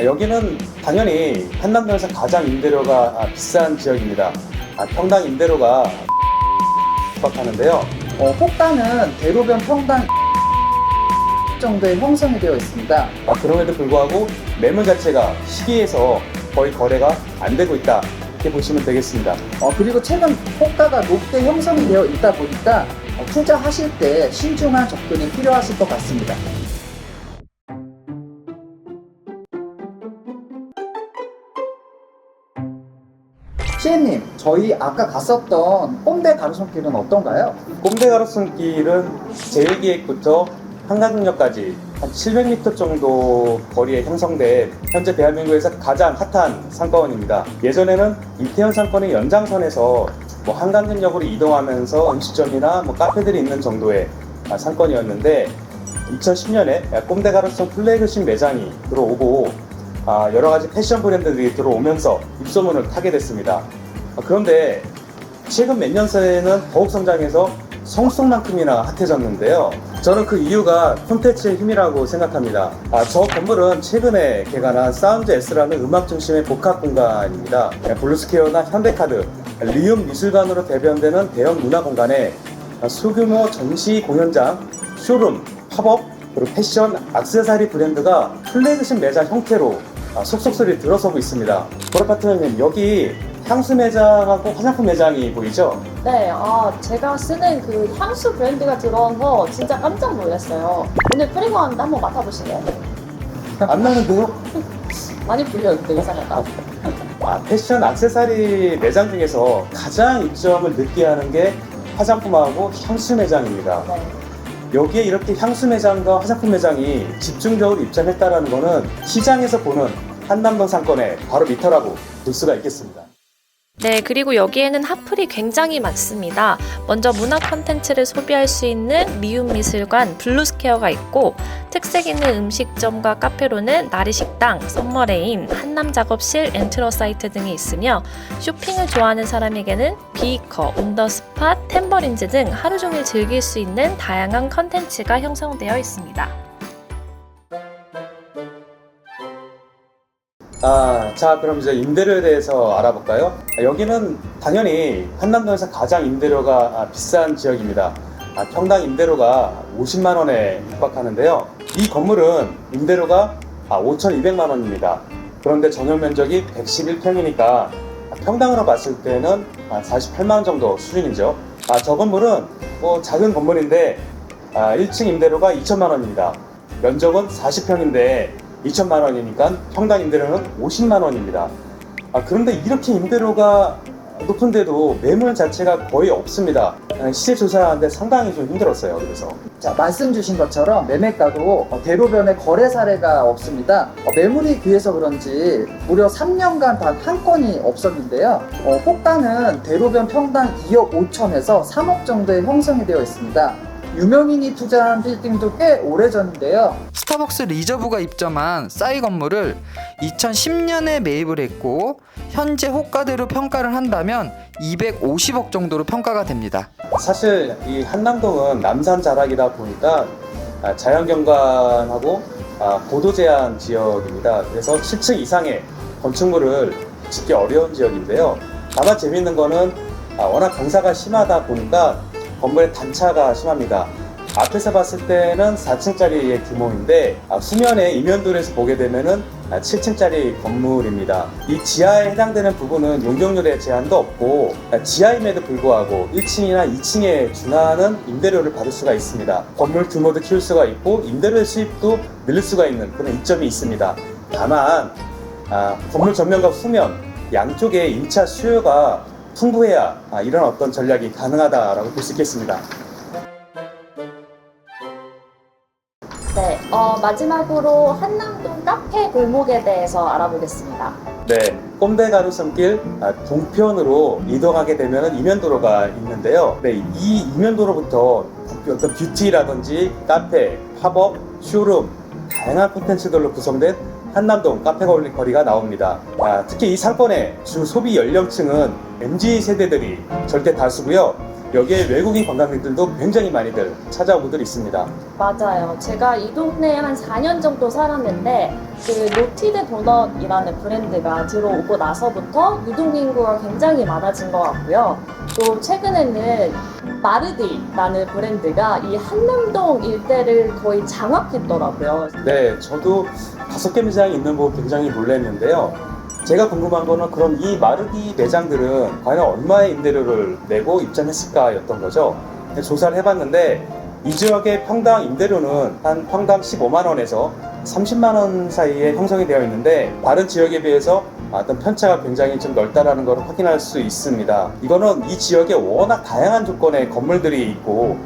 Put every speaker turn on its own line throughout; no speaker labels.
여기는 당연히 한남동에서 가장 임대료가 비싼 지역입니다. 평당 임대료가 하는데요.
호가는 대로변 평당 정도의 형성이 되어 있습니다.
그럼에도 불구하고 매물 자체가 시기에서 거의 거래가 안 되고 있다, 이렇게 보시면 되겠습니다.
그리고 최근 호가가 높게 형성이 되어 있다 보니까 투자하실 때 신중한 접근이 필요하실 것 같습니다. 시혜님, 저희 아까 갔었던 꼼대 가로수길은 어떤가요?
꼼대 가로수길은 제1기획부터 한강역까지 한 700m 정도 거리에 형성된 현재 대한민국에서 가장 핫한 상권입니다. 예전에는 이태원 상권의 연장선에서 한강역으로 이동하면서 음식점이나 카페들이 있는 정도의 상권이었는데 2010년에 꼼대 가로수 플래그십 매장이 들어오고 여러 가지 패션 브랜드들이 들어오면서 입소문을 타게 됐습니다. 그런데 최근 몇 년 사이에는 더욱 성장해서 성수만큼이나 핫해졌는데요. 저는 그 이유가 콘텐츠의 힘이라고 생각합니다. 저 건물은 최근에 개관한 사운드 S라는 음악 중심의 복합 공간입니다. 블루스퀘어나 현대카드, 리움 미술관으로 대변되는 대형 문화 공간에 소규모 전시 공연장, 쇼룸, 팝업, 그리고 패션, 액세서리 브랜드가 플래그십 매장 형태로 속속들이 들어서고 있습니다. 보라파트너님, 여기 향수 매장하고 화장품 매장이 보이죠?
네, 제가 쓰는 그 향수 브랜드가 들어와서 진짜 깜짝 놀랐어요. 오늘 뿌리고 왔는데 한번 맡아보실래요?
안 나는데요?
많이 불렸는데 이상하다.
패션, 액세서리 매장 중에서 가장 이점을 느끼게 하는 게 화장품하고 향수 매장입니다.
네.
여기에 이렇게 향수 매장과 화장품 매장이 집중적으로 입점했다는 것은 시장에서 보는 한남동 상권의 바로 밑이라고 볼 수가 있겠습니다.
네, 그리고 여기에는 핫플이 굉장히 많습니다. 먼저 문화 콘텐츠를 소비할 수 있는 리움 미술관, 블루스퀘어가 있고, 특색 있는 음식점과 카페로는 나리식당, 썸머레인, 한남작업실, 엔트러사이트 등이 있으며, 쇼핑을 좋아하는 사람에게는 비이커, 온더스팟, 템버린즈 등 하루 종일 즐길 수 있는 다양한 콘텐츠가 형성되어 있습니다.
자, 그럼 이제 임대료에 대해서 알아볼까요? 여기는 당연히 한남동에서 가장 임대료가 비싼 지역입니다. 평당 임대료가 50만 원에 육박하는데요. 이 건물은 임대료가 5,200만 원입니다. 그런데 전용 면적이 111평이니까 평당으로 봤을 때는 48만 원 정도 수준이죠. 저 건물은 작은 건물인데 1층 임대료가 2천만 원입니다. 면적은 40평인데 2천만 원이니까 평당 임대료는 50만 원입니다. 그런데 이렇게 임대료가 높은데도 매물 자체가 거의 없습니다. 시세 조사하는데 상당히 좀 힘들었어요. 그래서
말씀 주신 것처럼 매매가도 대로변에 거래 사례가 없습니다. 매물이 귀해서 그런지 무려 3년간 단 한 건이 없었는데요. 호가는 대로변 평당 2억 5천에서 3억 정도에 형성이 되어 있습니다. 유명인이 투자한 빌딩도 꽤 오래전인데요.
스타벅스 리저브가 입점한 싸이 건물을 2010년에 매입을 했고 현재 호가대로 평가를 한다면 250억 정도로 평가가 됩니다.
사실 이 한남동은 남산 자락이다 보니까 자연경관하고 고도 제한 지역입니다. 그래서 7층 이상의 건축물을 짓기 어려운 지역인데요. 다만 재미있는 거는 워낙 경사가 심하다 보니까 건물의 단차가 심합니다. 앞에서 봤을 때는 4층짜리의 규모인데 후면에 이면도에서 보게 되면은 7층짜리 건물입니다. 이 지하에 해당되는 부분은 용적률의 제한도 없고 지하임에도 불구하고 1층이나 2층에 준하는 임대료를 받을 수가 있습니다. 건물 규모도 키울 수가 있고 임대료의 수입도 늘릴 수가 있는 그런 이점이 있습니다. 다만 건물 전면과 후면 양쪽에 임차 수요가 풍부해야 이런 어떤 전략이 가능하다라고 볼 수 있겠습니다.
네, 마지막으로 한남동 카페 골목에 대해서 알아보겠습니다.
네, 꼼대 가로수길 동편으로 이동하게 되면 이면도로가 있는데요. 네, 이 이면도로부터 어떤 뷰티라든지 카페, 팝업, 쇼룸, 다양한 콘텐츠들로 구성된 한남동 카페 거리가 나옵니다. 특히 이 상권의 주 소비 연령층은 MZ 세대들이 절대 다수고요. 여기에 외국인 관광객들도 굉장히 많이들 찾아오고들 있습니다.
맞아요. 제가 이 동네에 한 4년 정도 살았는데 그 노티드 도넛이라는 브랜드가 들어오고 나서부터 유동인구가 굉장히 많아진 것 같고요. 또 최근에는 마르디라는 브랜드가 이 한남동 일대를 거의 장악했더라고요.
네, 저도 5개 매장이 있는 거 굉장히 놀랐는데요. 제가 궁금한 거는 그럼 이 마르디 매장들은 과연 얼마의 임대료를 내고 입점했을까였던 거죠. 조사를 해봤는데 이 지역의 평당 임대료는 한 평당 15만 원에서 30만 원 사이에 형성이 되어 있는데 다른 지역에 비해서 어떤 편차가 굉장히 좀 넓다라는 걸 확인할 수 있습니다. 이거는 이 지역에 워낙 다양한 조건의 건물들이 있고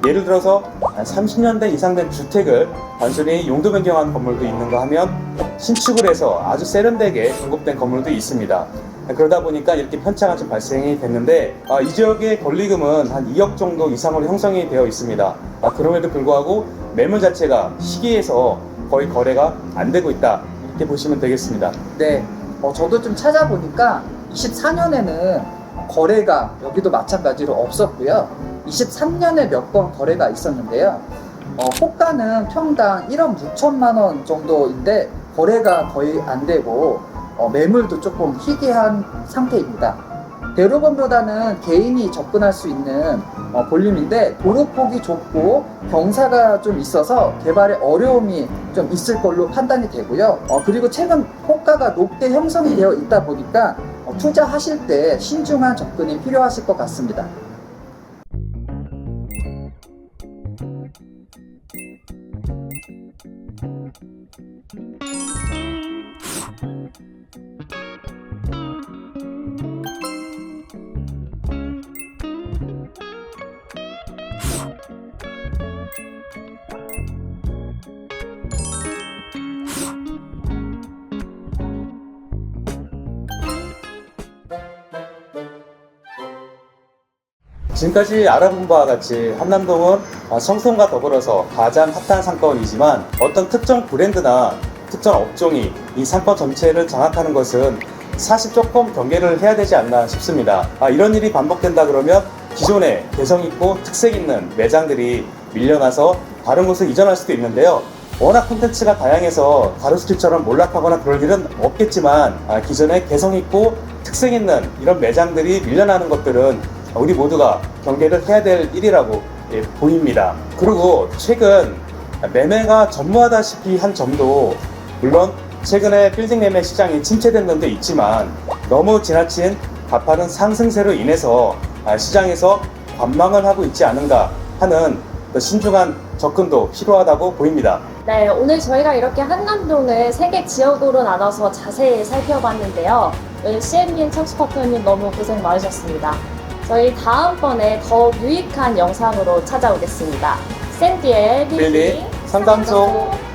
예를 들어서 한 30년 된 이상 된 주택을 단순히 용도 변경한 건물도 있는가 하면 신축을 해서 아주 세련되게 공급된 건물도 있습니다. 그러다 보니까 이렇게 편차가 좀 발생이 됐는데 이 지역의 권리금은 한 2억 정도 이상으로 형성이 되어 있습니다. 그럼에도 불구하고 매물 자체가 시기에서 거의 거래가 안 되고 있다 이렇게 보시면 되겠습니다.
네, 저도 좀 찾아보니까 24년에는 거래가 여기도 마찬가지로 없었고요. 23년에 몇 번 거래가 있었는데요. 호가는 평당 1억 6천만 원 정도인데 거래가 거의 안 되고 매물도 조금 희귀한 상태입니다. 대로변보다는 개인이 접근할 수 있는 볼륨인데 도로폭이 좁고 경사가 좀 있어서 개발에 어려움이 좀 있을 걸로 판단이 되고요. 그리고 최근 호가가 높게 형성이 되어 있다 보니까 투자하실 때 신중한 접근이 필요하실 것 같습니다.
지금까지 알아본 바와 같이 한남동은 성수동과 더불어서 가장 핫한 상권이지만 어떤 특정 브랜드나 특정 업종이 이 상권 전체를 장악하는 것은 사실 조금 경계를 해야 되지 않나 싶습니다. 이런 일이 반복된다 그러면 기존에 개성 있고 특색 있는 매장들이 밀려나서 다른 곳으로 이전할 수도 있는데요. 워낙 콘텐츠가 다양해서 가로수길처럼 몰락하거나 그럴 일은 없겠지만 기존에 개성 있고 특색 있는 이런 매장들이 밀려나는 것들은 우리 모두가 경계를 해야 될 일이라고 보입니다. 그리고 최근 매매가 전무하다시피 한 점도 물론 최근에 빌딩 매매 시장이 침체된 면도 있지만 너무 지나친 가파른 상승세로 인해서 시장에서 관망을 하고 있지 않은가 하는 신중한 접근도 필요하다고 보입니다.
네, 오늘 저희가 이렇게 한남동을 3개 지역으로 나눠서 자세히 살펴봤는데요. CM님, 청수파트너님 너무 고생 많으셨습니다. 저희 다음번에 더 유익한 영상으로 찾아오겠습니다. 샌디의
빌딩 상담소.